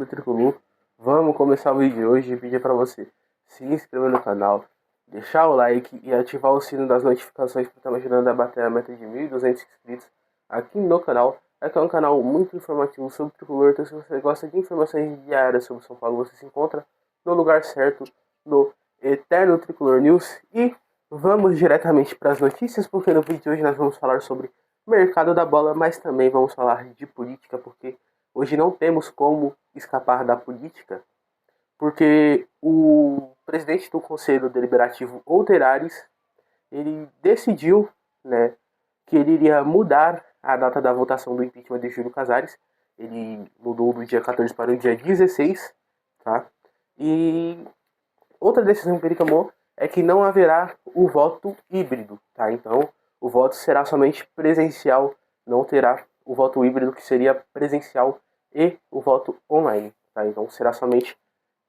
tricolor. Vamos começar o vídeo de hoje e pedir para você se inscrever no canal, deixar o like e ativar o sino das notificações para estar me ajudando a bater a meta de 1.200 inscritos aqui no canal. Aqui é um canal muito informativo sobre o tricolor, então se você gosta de informações diárias sobre São Paulo, você se encontra no lugar certo, no Eterno Tricolor News. E vamos diretamente para as notícias, porque no vídeo de hoje nós vamos falar sobre mercado da bola, mas também vamos falar de política, porque hoje não temos como escapar da política, porque o presidente do Conselho Deliberativo, Walter Ares, ele decidiu, né, que ele iria mudar a data da votação do impeachment de Júlio Casares. Ele mudou do dia 14 para o dia 16, tá? E outra decisão que ele tomou é que não haverá o voto híbrido, tá? Então, o voto será somente presencial, não terá o voto híbrido, que seria presencial e o voto online, tá? Então, será somente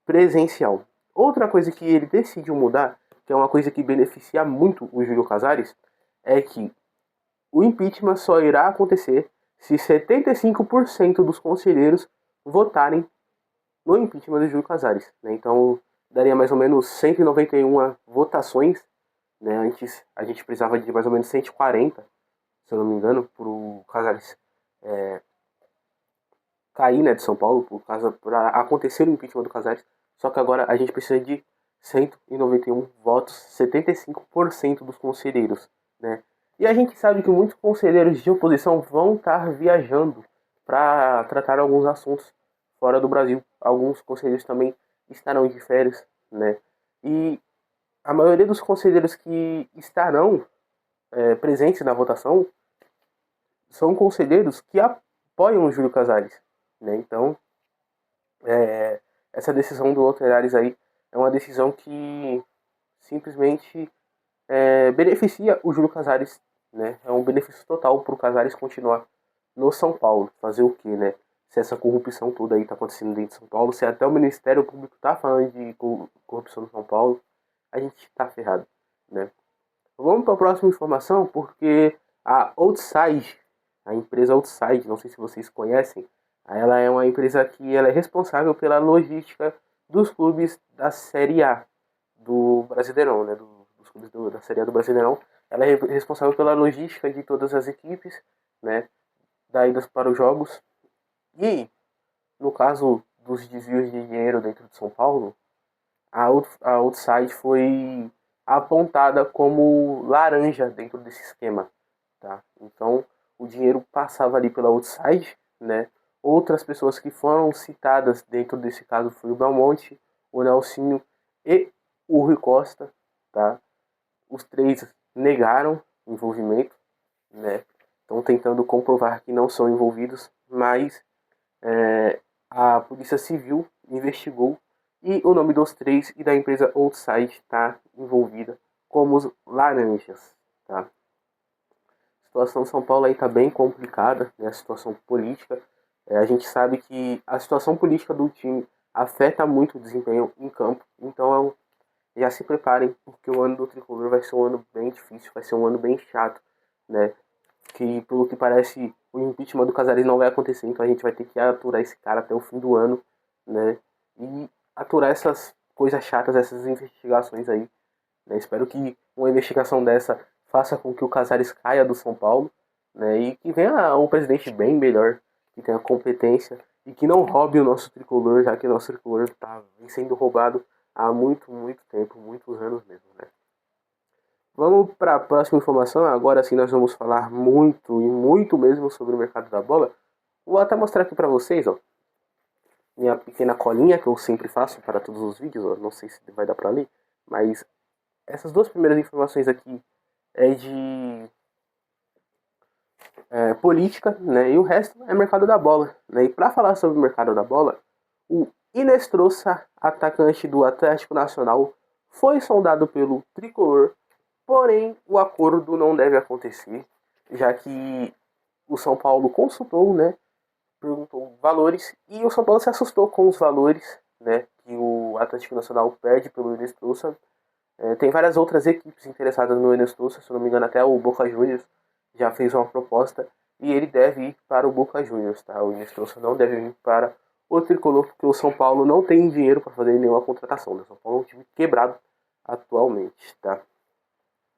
presencial. Outra coisa que ele decidiu mudar, que é uma coisa que beneficia muito o Júlio Casares, é que o impeachment só irá acontecer se 75% dos conselheiros votarem no impeachment do Júlio Casares, né? Então, daria mais ou menos 191 votações, né? Antes a gente precisava de mais ou menos 140, se eu não me engano, para o Casares cair, né, de São Paulo, para acontecer o impeachment do Casares. Só que agora a gente precisa de 191 votos, 75% dos conselheiros, né? E a gente sabe que muitos conselheiros de oposição vão estar viajando para tratar alguns assuntos fora do Brasil. Alguns conselheiros também estarão de férias, né? E a maioria dos conselheiros que estarão presentes na votação são conselheiros que apoiam o Júlio Casares, né? Então, essa decisão do Walter Ares aí é uma decisão que simplesmente beneficia o Júlio Casares, né? É um benefício total para o Casares continuar no São Paulo. Fazer o quê, né? Se essa corrupção toda aí está acontecendo dentro de São Paulo, se até o Ministério Público está falando de corrupção no São Paulo, a gente está ferrado, né? Vamos para a próxima informação, porque a Outside, a empresa Outside, não sei se vocês conhecem, ela é uma empresa que ela é responsável pela logística dos clubes da Série A do Brasileirão, né? Dos clubes da Série A do Brasileirão. Ela é responsável pela logística de todas as equipes, né? Da ida para os jogos. E, no caso dos desvios de dinheiro dentro de São Paulo, a Outside foi apontada como laranja dentro desse esquema, tá? Então, o dinheiro passava ali pela Outside, né? Outras pessoas que foram citadas dentro desse caso foi o Belmonte, o Nelsinho e o Rui Costa, tá? Os três negaram envolvimento, né? Estão tentando comprovar que não são envolvidos, mas a Polícia Civil investigou e o nome dos três e da empresa Outside está envolvida como os laranjas, tá? A situação de São Paulo aí está bem complicada, né? A situação política. A gente sabe que a situação política do time afeta muito o desempenho em campo, então já se preparem, porque o ano do Tricolor vai ser um ano bem difícil, vai ser um ano bem chato, né? Que, pelo que parece, o impeachment do Casares não vai acontecer, então a gente vai ter que aturar esse cara até o fim do ano, né? E aturar essas coisas chatas, essas investigações aí, né? Espero que uma investigação dessa faça com que o Casares caia do São Paulo, né? E que venha um presidente bem melhor, que tenha competência e que não roube o nosso Tricolor, já que o nosso Tricolor está sendo roubado há muito, muito tempo, muitos anos mesmo, né? Vamos para a próxima informação. Agora sim nós vamos falar muito e muito mesmo sobre o mercado da bola. Vou até mostrar aqui para vocês, ó, minha pequena colinha que eu sempre faço para todos os vídeos, ó. Não sei se vai dar para ler, mas essas duas primeiras informações aqui é de política, né? E o resto é mercado da bola, né? E para falar sobre o mercado da bola, o Inestrosa, atacante do Atlético Nacional, foi sondado pelo Tricolor. Porém, o acordo não deve acontecer, já que o São Paulo consultou, né, perguntou valores, e o São Paulo se assustou com os valores, né, que o Atlético Nacional perde pelo Enes Trouxa. Tem várias outras equipes interessadas no Enes Trouxa, se não me engano até o Boca Juniors já fez uma proposta, e ele deve ir para o Boca Juniors, tá? O Enes Trouxa não deve vir para o Tricolor, porque o São Paulo não tem dinheiro para fazer nenhuma contratação, né? O São Paulo é um time quebrado atualmente, tá?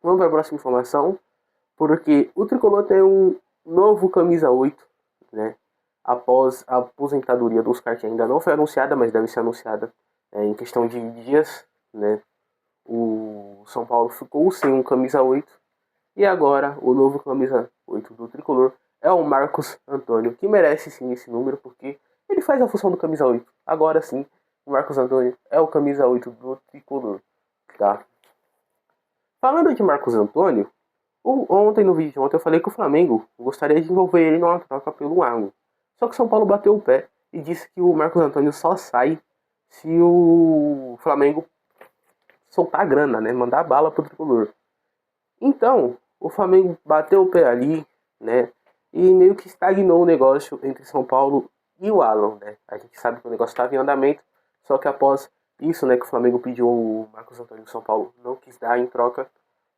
Vamos para a próxima informação, porque o Tricolor tem um novo camisa 8, né? Após a aposentadoria do Oscar, que ainda não foi anunciada, mas deve ser anunciada em questão de dias, né? O São Paulo ficou sem um camisa 8 e agora o novo camisa 8 do Tricolor é o Marcos Antônio, que merece sim esse número, porque ele faz a função do camisa 8. Agora sim, o Marcos Antônio é o camisa 8 do Tricolor, tá? Falando de Marcos Antônio, ontem no vídeo de ontem eu falei que o Flamengo gostaria de envolver ele numa troca pelo Arno. Só que o São Paulo bateu o pé e disse que o Marcos Antônio só sai se o Flamengo soltar a grana, né? Mandar bala pro Tricolor. Então, o Flamengo bateu o pé ali, né? E meio que estagnou o negócio entre São Paulo e o Alan, né? A gente sabe que o negócio estava em andamento, só que após isso, né, que o Flamengo pediu o Marcos Antônio do São Paulo não quis dar em troca,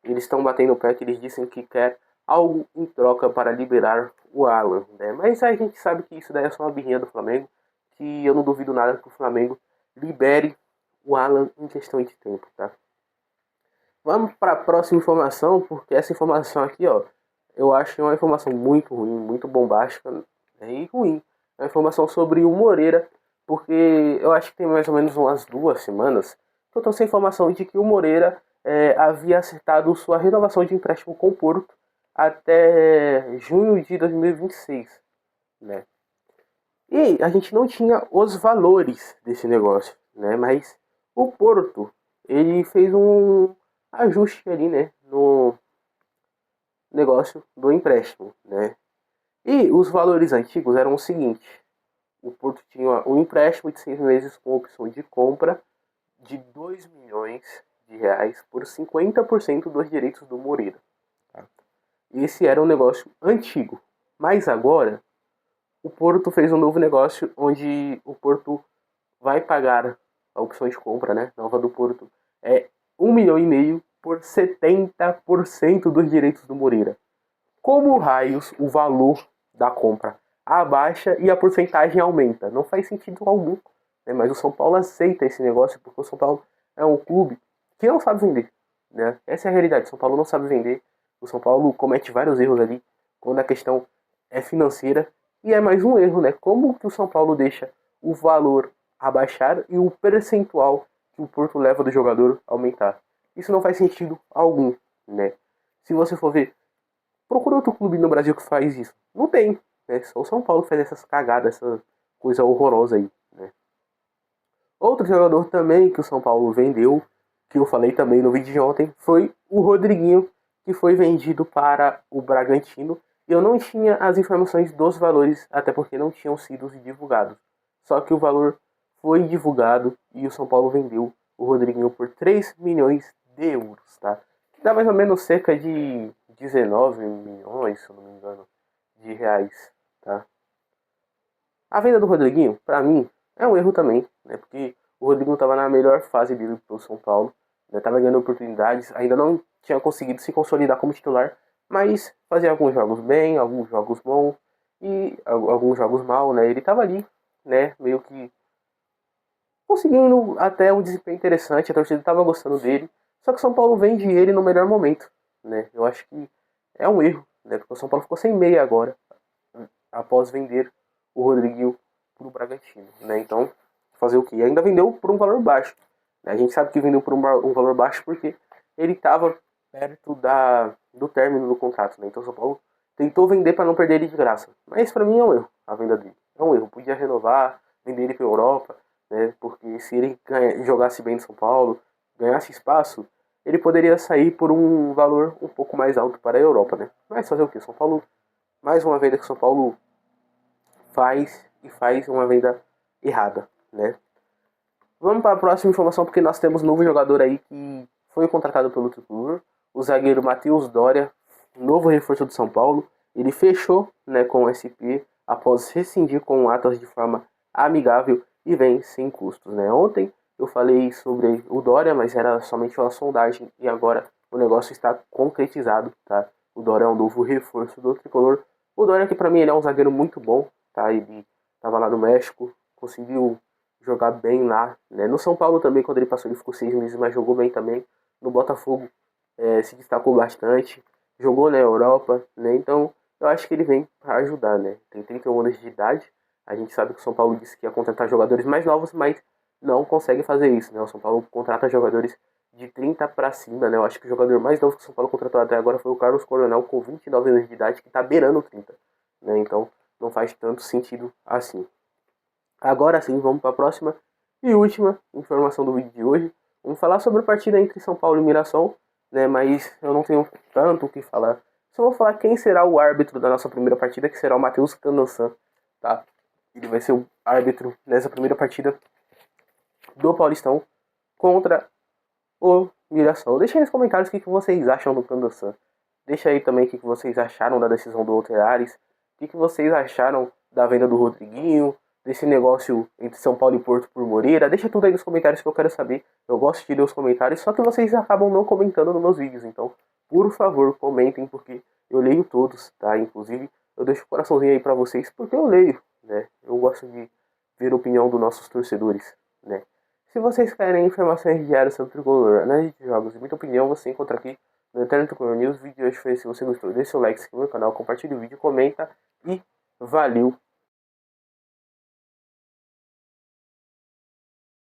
eles estão batendo o pé que eles dizem que quer algo em troca para liberar o Alan, né? Mas a gente sabe que isso daí é só uma birrinha do Flamengo, que eu não duvido nada que o Flamengo libere o Alan em questão de tempo, tá? Vamos para a próxima informação, porque essa informação aqui, ó, eu acho uma informação muito ruim, muito bombástica, né, e ruim. É uma informação sobre o Moreira, porque eu acho que tem mais ou menos umas 2 semanas que eu tô sem informação de que o Moreira havia acertado sua renovação de empréstimo com o Porto até junho de 2026, né? E a gente não tinha os valores desse negócio, né? Mas o Porto, ele fez um ajuste ali, né, no negócio do empréstimo, né? E os valores antigos eram o seguinte: o Porto tinha um empréstimo de 6 meses com opção de compra de 2 milhões de reais por 50% dos direitos do Moreira. Tá? Esse era um negócio antigo, mas agora o Porto fez um novo negócio onde o Porto vai pagar a opção de compra, né, nova do Porto, é 1,5 milhão por 70% dos direitos do Moreira. Como raios o valor da compra abaixa e a porcentagem aumenta? Não faz sentido algum, né? Mas o São Paulo aceita esse negócio porque o São Paulo é um clube que não sabe vender, né? Essa é a realidade. O São Paulo não sabe vender. O São Paulo comete vários erros ali quando a questão é financeira. E é mais um erro, né? Como que o São Paulo deixa o valor abaixar e o percentual que o Porto leva do jogador aumentar? Isso não faz sentido algum, né? Se você for ver, procura outro clube no Brasil que faz isso. Não tem, né? Só o São Paulo faz essas cagadas, essa coisa horrorosa aí, né? Outro jogador também que o São Paulo vendeu, que eu falei também no vídeo de ontem, foi o Rodriguinho, que foi vendido para o Bragantino. Eu não tinha as informações dos valores, até porque não tinham sido divulgados. Só que o valor foi divulgado e o São Paulo vendeu o Rodriguinho por 3 milhões de euros, tá? Que dá mais ou menos cerca de 19 milhões, se eu não me engano, de reais, tá? A venda do Rodriguinho, pra mim, é um erro também, né? Porque o Rodriguinho estava na melhor fase dele pro São Paulo, né? Tava ganhando oportunidades, ainda não tinha conseguido se consolidar como titular, mas fazia alguns jogos bem, alguns jogos bons e alguns jogos mal, né? Ele tava ali, né? Meio que conseguindo até um desempenho interessante, a torcida estava gostando dele, só que o São Paulo vende ele no melhor momento, né? Eu acho que é um erro, né? Porque o São Paulo ficou sem meia agora, após vender o Rodriguinho para o Bragantino, né? Então, fazer o quê? E ainda vendeu por um valor baixo. Né? A gente sabe que vendeu por um valor baixo porque ele estava perto do término do contrato, né? Então, o São Paulo tentou vender para não perder ele de graça. Mas para mim é um erro a venda dele. É um erro. Podia renovar, vender ele para a Europa, né? Porque se ele jogasse bem no São Paulo, ganhasse espaço, ele poderia sair por um valor um pouco mais alto para a Europa, né? Mas fazer o quê? São Paulo, mais uma venda que o São Paulo faz uma venda errada, né? Vamos para a próxima informação porque nós temos um novo jogador aí que foi contratado pelo Tricolor, o zagueiro Matheus Doria, novo reforço do São Paulo. Ele fechou, né, com o SP após rescindir com o Atlas de forma amigável e vem sem custos, né? Ontem eu falei sobre o Doria, mas era somente uma sondagem e agora o negócio está concretizado, tá? O Doria é um novo reforço do Tricolor. O Doria que para mim ele é um zagueiro muito bom, tá? Ele estava lá no México conseguiu jogar bem lá, né? No São Paulo também, quando ele passou, ele ficou 6 meses, mas jogou bem também. No Botafogo se destacou bastante, jogou na Europa, né? Então eu acho que ele vem para ajudar, né? Tem 31 anos de idade, a gente sabe que o São Paulo disse que ia contratar jogadores mais novos, mas não consegue fazer isso, né? O São Paulo contrata jogadores de 30 para cima, né? Eu acho que o jogador mais novo que o São Paulo contratou até agora foi o Carlos Coronel, com 29 anos de idade, que tá beirando 30, né? Então não faz tanto sentido assim. Agora sim, vamos para a próxima e última informação do vídeo de hoje. Vamos falar sobre a partida entre São Paulo e Mirassol, né? Mas eu não tenho tanto o que falar. Só vou falar quem será o árbitro da nossa primeira partida, que será o Matheus Candançan, tá? Ele vai ser o árbitro nessa primeira partida do Paulistão contra o Mirassol. Deixa aí nos comentários o que vocês acham do Candançan. Deixa aí também o que vocês acharam da decisão do Walter Ares. O que vocês acharam da venda do Rodriguinho, desse negócio entre São Paulo e Porto por Moreira. Deixa tudo aí nos comentários que eu quero saber. Eu gosto de ler os comentários, só que vocês acabam não comentando nos meus vídeos. Então, por favor, comentem, porque eu leio todos, tá? Inclusive, eu deixo o coraçãozinho aí pra vocês, porque eu leio, né? Eu gosto de ver a opinião dos nossos torcedores, né? Se vocês querem informações diárias sobre o Tricolor, análise de jogos e muita opinião, você encontra aqui no Eterno Tricolor News. O vídeo de hoje foi esse. Se você gostou, deixa o like, se inscreva no canal, compartilhe o vídeo, comenta e valeu!